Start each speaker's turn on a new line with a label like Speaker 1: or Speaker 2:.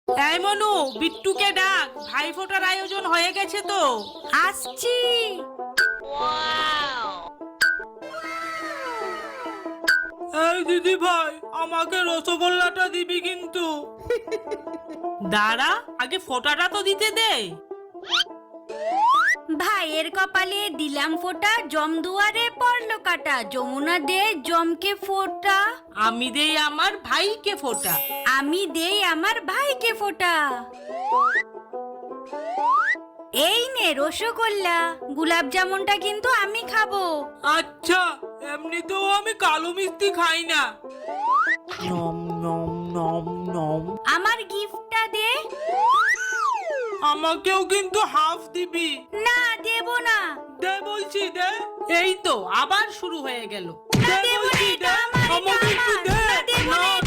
Speaker 1: এই মনু, বিট্টুকে ডাক, ভাইফোঁটার আয়োজন হয়ে গেছে তো।
Speaker 2: আসছি।
Speaker 1: এই দিদি ভাই, আমাকে রসগোল্লাটা দিবি কিন্তু। দাঁড়া, আগে ফোঁটাটা তো দিতে দে।
Speaker 2: ভাইয়ের কপালে দিলাম ফোঁটা, জম দুয়ারে পড়লো কাটা। যমুনা দে জমকে ফোঁটা,
Speaker 1: আমি দেই আমার ভাইকে ফোঁটা।
Speaker 2: আমি দেই আমার ভাইকে ফোঁটা। এই নে রসগোল্লা, গোলাপ জামুনটা কিন্তু আমি খাবো।
Speaker 1: আচ্ছা, এমনিতেও আমি কালো মিষ্টি খাই না। নম নম নম নম।
Speaker 2: আমার গিফটটা দে।
Speaker 1: আমাকেও কিন্তু হাফ দিবি।
Speaker 2: না দেব না।
Speaker 1: দে বলছি, দে। এই তো আবার শুরু হয়ে গেল।
Speaker 2: না
Speaker 1: দে
Speaker 2: দেব না,
Speaker 1: বলছি,
Speaker 2: এটা
Speaker 1: দে।
Speaker 2: আমার, এটা
Speaker 1: আমাকে একটু
Speaker 2: আমার।
Speaker 1: দে।
Speaker 2: না দেব না,
Speaker 1: না,
Speaker 2: এটা